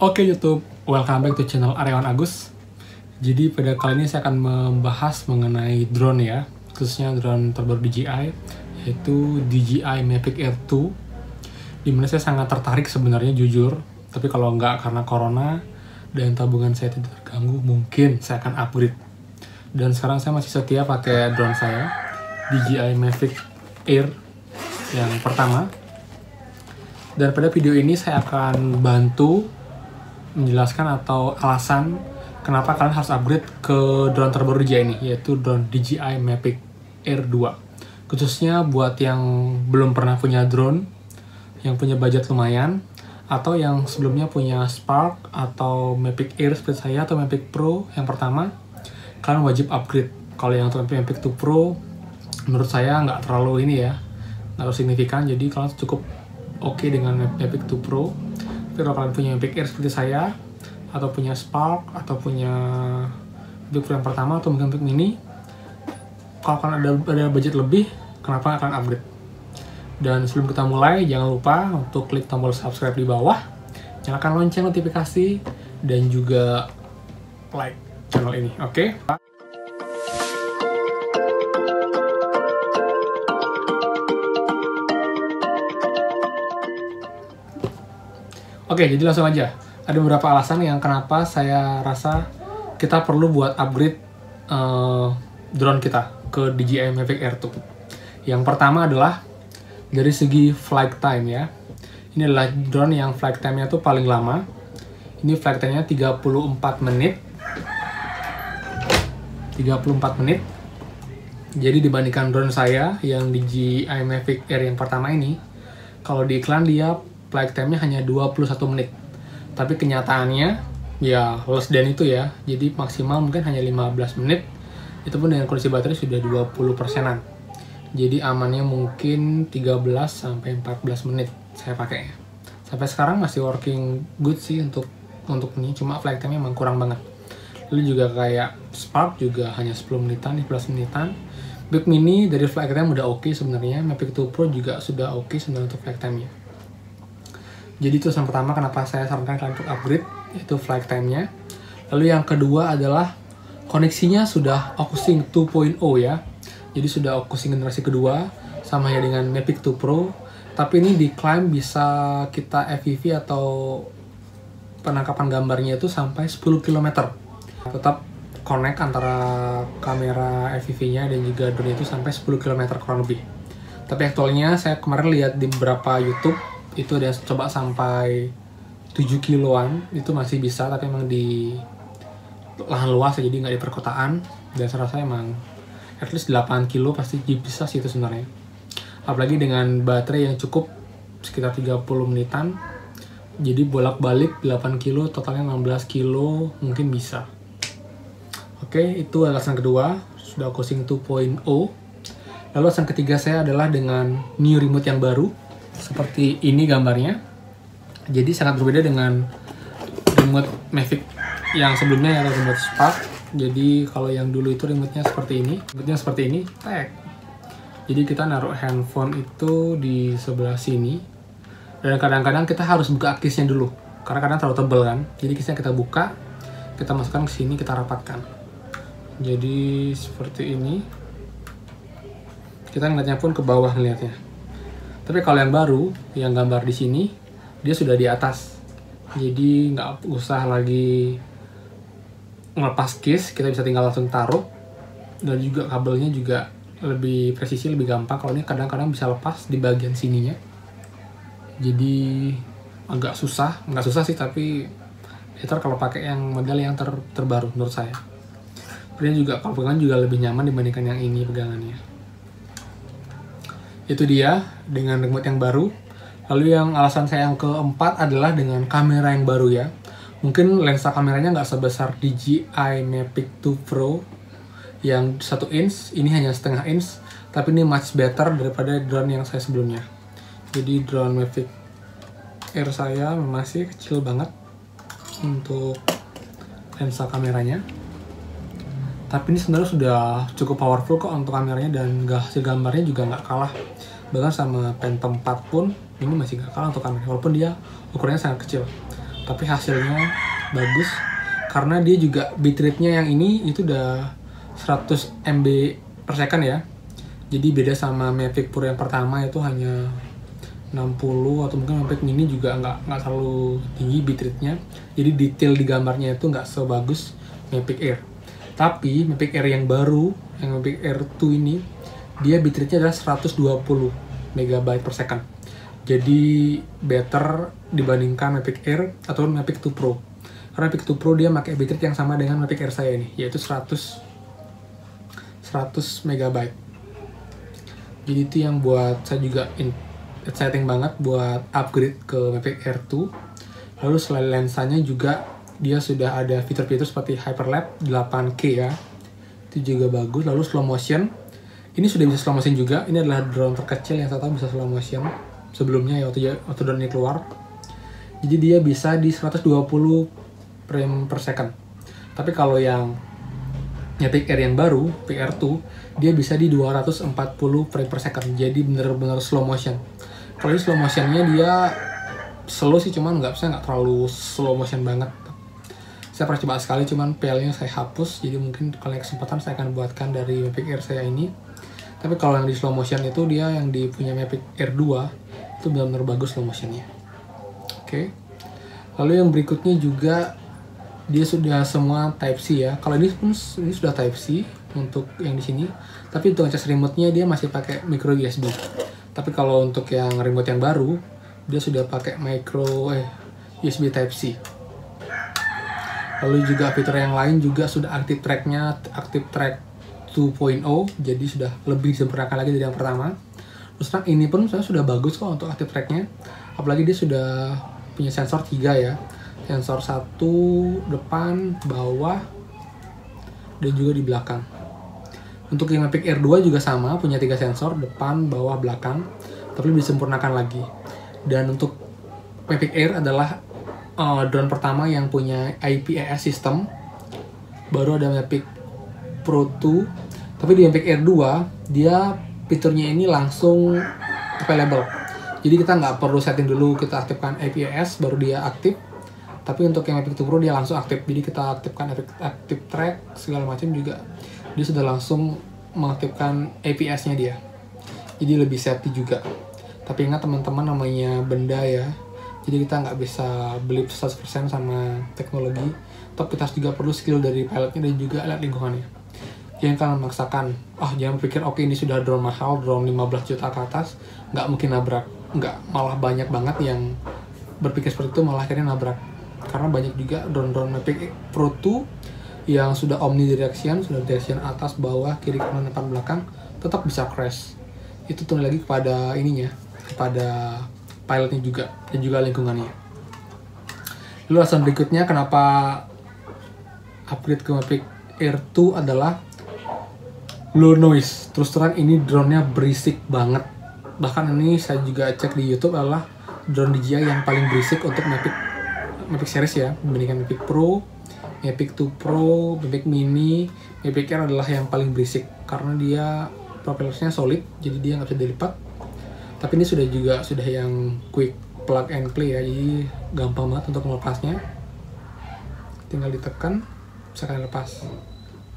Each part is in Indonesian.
Oke YouTube, welcome back to channel Aryawan Agus. Jadi pada kali ini saya akan membahas mengenai drone ya, khususnya drone terbaru DJI, yaitu DJI Mavic Air 2. Dimana saya sangat tertarik sebenarnya jujur, tapi kalau nggak karena corona dan tabungan saya tidak terganggu, mungkin saya akan upgrade. Dan sekarang saya masih setia pakai drone saya, DJI Mavic Air yang pertama. Dan pada video ini saya akan bantu menjelaskan atau alasan kenapa kalian harus upgrade ke drone terbaru DJI ini, yaitu drone DJI Mavic Air 2. Khususnya buat yang belum pernah punya drone, yang punya budget lumayan, atau yang sebelumnya punya Spark atau Mavic Air seperti saya, atau Mavic Pro yang pertama, kalian wajib upgrade. Kalau yang Mavic 2 Pro, menurut saya nggak terlalu ini ya, nggak terlalu signifikan, jadi kalian cukup oke dengan Mavic 2 Pro. Tapi kalau kalian punya Mavic Air seperti saya, atau punya Spark, atau punya Mavic Pro yang pertama, atau mungkin Mavic Mini, kalau kalian ada budget lebih, kenapa kalian upgrade? Dan sebelum kita mulai, jangan lupa untuk klik tombol subscribe di bawah, nyalakan lonceng notifikasi, dan juga like channel ini, oke? Oke, jadi langsung aja. Ada beberapa alasan yang kenapa saya rasa kita perlu buat upgrade drone kita ke DJI Mavic Air 2. Yang pertama adalah dari segi flight time ya. Ini adalah drone yang flight time-nya tuh paling lama. Ini flight time-nya 34 menit. 34 menit. Jadi dibandingkan drone saya yang DJI Mavic Air yang pertama ini, kalau di iklan dia flight time-nya hanya 21 menit. Tapi kenyataannya ya less than itu ya. Jadi maksimal mungkin hanya 15 menit. Itu pun dengan kondisi baterai sudah 20%-an. Jadi amannya mungkin 13-14 menit saya pakainya. Sampai sekarang masih working good sih untuk ini. Cuma flight time-nya memang kurang banget. Lalu juga kayak Spark juga hanya 10 menitan, 15 menitan. Mavic Mini dari flight time udah oke sebenarnya. Mavic 2 Pro juga sudah oke sebenarnya untuk flight time-nya. Jadi itu yang pertama kenapa saya sarankan kalian untuk upgrade, yaitu flight time-nya. Lalu yang kedua adalah koneksinya sudah OcuSync 2.0 ya. Jadi sudah OcuSync generasi kedua, sama ya dengan Mavic 2 Pro. Tapi ini diklaim bisa kita FPV atau penangkapan gambarnya itu sampai 10 km. Tetap connect antara kamera FPV-nya dan juga drone itu sampai 10 km kurang lebih. Tapi aktualnya saya kemarin lihat di beberapa YouTube, itu ada coba sampai 7 kiloan, itu masih bisa, tapi emang di lahan luas jadi nggak di perkotaan. Dan saya rasa emang at least 8 kilo pasti bisa sih itu sebenarnya. Apalagi dengan baterai yang cukup sekitar 30 menitan, jadi bolak-balik 8 kilo, totalnya 16 kilo mungkin bisa. Oke, itu alasan kedua, sudah OcuSync 2.0. Lalu alasan ketiga saya adalah dengan new remote yang baru. Seperti ini gambarnya. Jadi sangat berbeda dengan remote Mavic yang sebelumnya, yaitu remote Spark. Jadi kalau yang dulu itu remote-nya seperti ini. Remote-nya seperti ini, tek. Jadi kita naruh handphone itu di sebelah sini. Dan kadang-kadang kita harus buka case-nya dulu. Karena kadang terlalu tebal kan. Jadi case-nya kita buka, kita masukkan ke sini, kita rapatkan. Jadi seperti ini. Kita ngeliatnya pun ke bawah ngeliatnya. Tapi kalau yang baru, yang gambar di sini, dia sudah di atas. Jadi nggak usah lagi ngelepas case, kita bisa tinggal langsung taruh. Dan juga kabelnya juga lebih presisi, lebih gampang. Kalau ini kadang-kadang bisa lepas di bagian sininya. Jadi agak susah, nggak susah sih, tapi better kalau pakai yang model yang terbaru menurut saya. Kemudian juga kalau pegangan juga lebih nyaman dibandingkan yang ini pegangannya. Itu dia dengan remote yang baru. Lalu yang alasan saya yang keempat adalah dengan kamera yang baru ya. Mungkin lensa kameranya nggak sebesar DJI Mavic 2 Pro yang 1 inch, ini hanya setengah inch, tapi ini much better daripada drone yang saya sebelumnya. Jadi drone Mavic Air saya masih kecil banget untuk lensa kameranya. Tapi ini sebenarnya sudah cukup powerful kok untuk kameranya, dan hasil gambarnya juga nggak kalah. Bahkan sama Phantom 4 pun ini masih nggak kalah untuk kamera, walaupun dia ukurannya sangat kecil. tapi hasilnya bagus karena dia juga bitrate-nya yang ini itu udah 100 MB per second ya. Jadi beda sama Mavic Pro yang pertama itu hanya 60, atau mungkin Mavic Mini juga nggak terlalu tinggi bitrate-nya. Jadi detail di gambarnya itu nggak sebagus Mavic Air. Tapi Mavic Air yang baru, yang Mavic Air 2 ini, dia bitrate-nya adalah 120 MB per second. Jadi better dibandingkan Mavic Air atau Mavic 2 Pro. Karena Mavic 2 Pro dia pakai bitrate yang sama dengan Mavic Air saya ini, yaitu 100 MB. Jadi itu yang buat saya juga exciting banget buat upgrade ke Mavic Air 2. Lalu selain lensanya juga dia sudah ada fitur-fitur seperti hyperlapse 8K ya. Itu juga bagus. Lalu slow motion. Ini sudah bisa slow motion juga. Ini adalah drone terkecil yang saya tahu bisa slow motion. Sebelumnya ya waktu drone ini keluar. Jadi dia bisa di 120 frame per second. Tapi kalau yang Mavic Air yang baru, Mavic Air 2, dia bisa di 240 frame per second. Jadi bener-bener slow motion. Kalau ini slow motionnya dia slow sih, cuman nggak terlalu slow motion banget. Saya pernah coba sekali, cuman PL-nya saya hapus. Jadi mungkin kalau kesempatan saya akan buatkan dari Mavic Air saya ini. Tapi kalau yang di slow motion itu dia yang di punya Mavic Air 2 itu benar-benar bagus slow motionnya. Oke. Lalu yang berikutnya juga dia sudah semua Type C ya. Kalau ini pun ini sudah Type C untuk yang di sini. Tapi untuk ngecas remote-nya dia masih pakai micro USB. Tapi kalau untuk yang remote yang baru dia sudah pakai USB Type C. Lalu juga fitur yang lain juga sudah Active Track-nya, Active Track 2.0, jadi sudah lebih disempurnakan lagi dari yang pertama. Terus terang ini pun sudah bagus kok untuk Active Track-nya. Apalagi dia sudah punya sensor 3 ya. Sensor 1 depan, bawah, dan juga di belakang. Untuk yang Mavic Air 2 juga sama, punya 3 sensor, depan, bawah, belakang, tapi lebih disempurnakan lagi. Dan untuk Mavic Air adalah drone pertama yang punya IPAS system. Baru ada Mavic Pro 2, tapi di Mavic Air 2 dia fiturnya ini langsung available. Jadi kita nggak perlu setting dulu, kita aktifkan IPAS baru dia aktif. Tapi untuk yang Mavic 2 Pro dia langsung aktif. Jadi kita aktifkan Active Track segala macam juga dia sudah langsung mengaktifkan APS-nya dia. Jadi lebih safety juga. Tapi ingat teman-teman, namanya benda ya. Jadi kita nggak bisa beli 100% sama teknologi. Tapi kita juga perlu skill dari pilotnya dan juga alat lingkungannya. Jangan kalian memaksakan, jangan berpikir oke ini sudah drone mahal, drone 15 juta ke atas, nggak mungkin nabrak. Nggak, malah banyak banget yang berpikir seperti itu malah akhirnya nabrak. Karena banyak juga drone-drone Mavic Pro 2 yang sudah omnidirection, sudah direction atas, bawah, kiri, kanan, depan, belakang, tetap bisa crash. Itu tuh lagi kepada ininya, kepada pilotnya juga, dan juga lingkungannya. Lalu alasan berikutnya kenapa upgrade ke Mavic Air 2 adalah low noise. Terus terang ini drone-nya berisik banget. Bahkan ini saya juga cek di YouTube adalah drone DJI yang paling berisik untuk Mavic series ya, dibandingkan Mavic Pro, Mavic 2 Pro, Mavic Mini. Mavic Air adalah yang paling berisik karena dia propellernya solid, jadi dia nggak bisa dilipat. Tapi ini sudah yang quick plug and play ya, jadi gampang banget untuk melepasnya. Tinggal ditekan, bisa kalian lepas.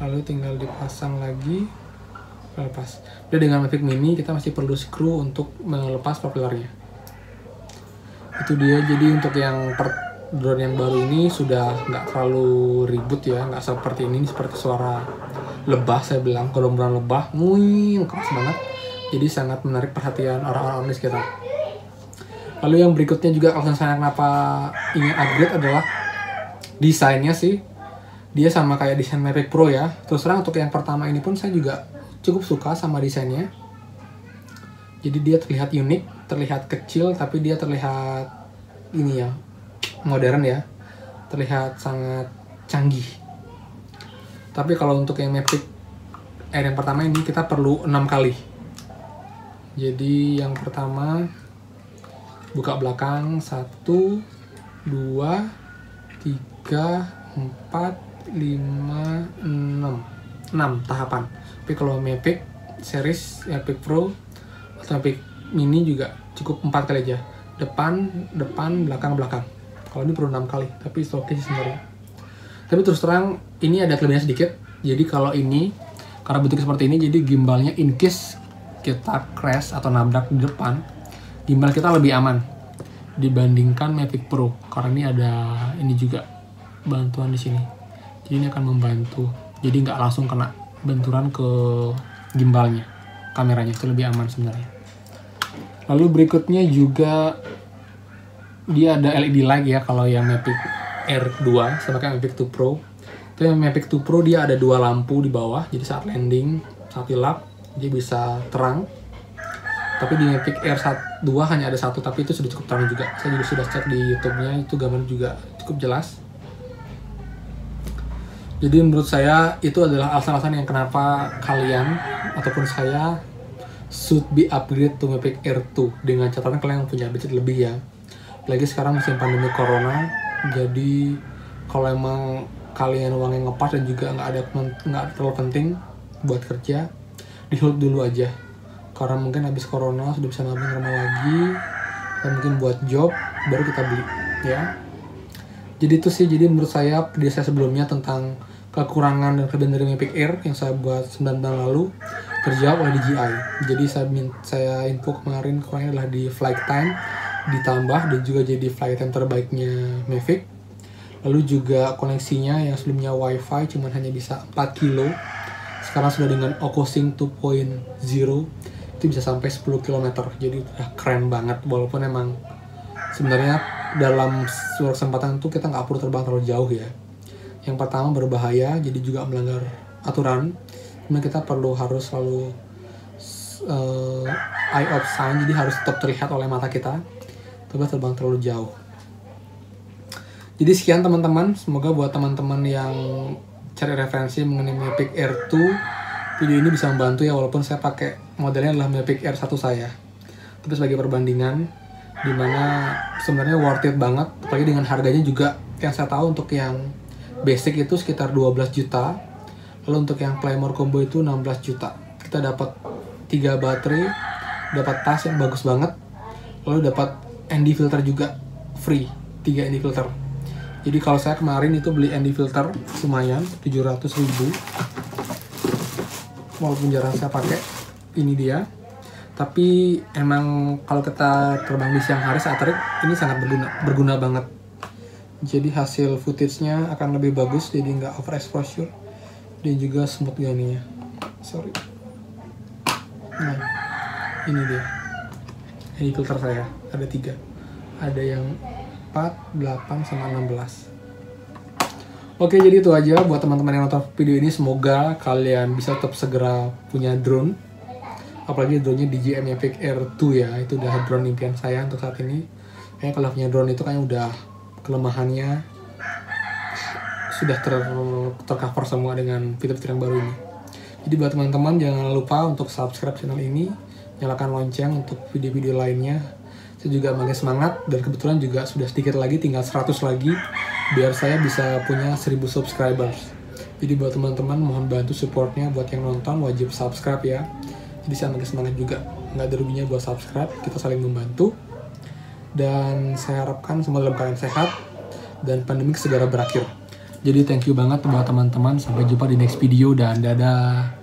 Lalu tinggal dipasang lagi, lepas. Dan dengan Mavic Mini kita masih perlu screw untuk melepas propellernya. Itu dia. Jadi untuk yang drone yang baru ini sudah nggak terlalu ribut ya, nggak seperti ini seperti suara lebah, saya bilang gerombolan lebah, keras banget. Jadi sangat menarik perhatian orang-orang di sekitar. Lalu yang berikutnya juga alasan saya kenapa ingin upgrade adalah desainnya sih. Dia sama kayak desain Mavic Pro ya. Terus terang untuk yang pertama ini pun saya juga cukup suka sama desainnya. Jadi dia terlihat unik, terlihat kecil, tapi dia terlihat ini ya, modern ya. Terlihat sangat canggih. Tapi kalau untuk yang Mavic Air yang pertama ini kita perlu 6 kali. Jadi yang pertama buka belakang 1, 2, 3, 4, 5, 6 tahapan. Tapi kalau Mavic series, Mavic Pro atau Mavic Mini juga cukup 4 kali aja. Depan, belakang. Kalau ini perlu 6 kali, tapi it's okay sih sebenarnya. Tapi terus terang ini ada kelebihannya sedikit. Jadi kalau ini karena bentuknya seperti ini, jadi gimbalnya in case kita crash atau nabrak di depan, gimbal kita lebih aman dibandingkan Mavic Pro karena ini ada ini juga bantuan di sini. Jadi ini akan membantu. Jadi nggak langsung kena benturan ke gimbalnya, kameranya itu lebih aman sebenarnya. Lalu berikutnya juga dia ada LED light ya kalau yang Mavic Air 2 sama kayak Mavic 2 Pro. Itu yang Mavic 2 Pro dia ada 2 lampu di bawah, jadi saat landing, saat tilap dia bisa terang. Tapi di Mavic Air 2 hanya ada 1, tapi itu sudah cukup terang juga. Saya juga sudah cek di YouTube-nya, itu gambar juga cukup jelas. Jadi menurut saya itu adalah alasan-alasan yang kenapa kalian ataupun saya should be upgrade to Mavic Air 2 dengan catatan kalian punya budget lebih ya. Apalagi sekarang musim pandemi corona, jadi kalau emang kalian uangnya ngepas dan juga nggak terlalu penting buat kerja, di hold dulu aja. Karena mungkin habis corona sudah bisa nabung rumah lagi, dan mungkin buat job baru kita beli ya. Jadi itu sih, jadi menurut saya video saya sebelumnya tentang kekurangan dan kelebihan dari Mavic Air yang saya buat 9 tahun lalu terjawab oleh DJI. Jadi saya info kemarin kurangnya adalah di flight time ditambah dan juga jadi flight time terbaiknya Mavic. Lalu juga koneksinya yang sebelumnya WiFi cuman hanya bisa 4 kilo, sekarang sudah dengan OcuSync 2.0 itu bisa sampai 10 km. Jadi udah keren banget, walaupun emang sebenarnya dalam suatu kesempatan itu kita nggak perlu terbang terlalu jauh ya. Yang pertama berbahaya, jadi juga melanggar aturan. Kemudian kita harus selalu eye of sign, jadi harus tetap terlihat oleh mata kita, tapi terbang terlalu jauh. Jadi sekian teman-teman, semoga buat teman-teman yang cari referensi mengenai Mavic Air 2, video ini bisa membantu ya, walaupun saya pakai modelnya adalah Mavic Air 1 saya. Tapi sebagai perbandingan, dimana sebenarnya worth it banget, apalagi dengan harganya juga yang saya tahu untuk yang basic itu sekitar 12 juta, lalu untuk yang Playmore Combo itu 16 juta. Kita dapat 3 baterai, dapat tas yang bagus banget, lalu dapat ND filter juga free, 3 ND filter. Jadi kalau saya kemarin itu beli ND filter lumayan 700.000, walaupun jarang saya pakai, ini dia. Tapi emang kalau kita terbang di siang hari saat terik, ini sangat berguna banget. Jadi hasil footage-nya akan lebih bagus, jadi nggak overexposure dan juga smooth ganinya. Sorry. Nah, ini dia. Ini filter saya, ada 3. Ada yang 4, 8, sama 16. Oke, jadi itu aja buat teman-teman yang nonton video ini. Semoga kalian bisa tetap segera punya drone. Apalagi drone-nya DJI Mavic Air 2 ya. Itu udah drone impian saya untuk saat ini. Kayaknya kalau punya drone itu kayaknya udah kelemahannya sudah tercover semua dengan fitur-fitur yang baru ini. Jadi buat teman-teman jangan lupa untuk subscribe channel ini, nyalakan lonceng untuk video-video lainnya. Saya juga makin semangat dan kebetulan juga sudah sedikit lagi, tinggal 100 lagi biar saya bisa punya 1000 subscribers. Jadi buat teman-teman mohon bantu supportnya, buat yang nonton wajib subscribe ya. Jadi saya makin semangat juga, nggak ada ruginya buat subscribe, kita saling membantu. Dan saya harapkan semua dalam keadaan sehat dan pandemi segera berakhir. Jadi thank you banget buat teman-teman, sampai jumpa di next video dan dadah.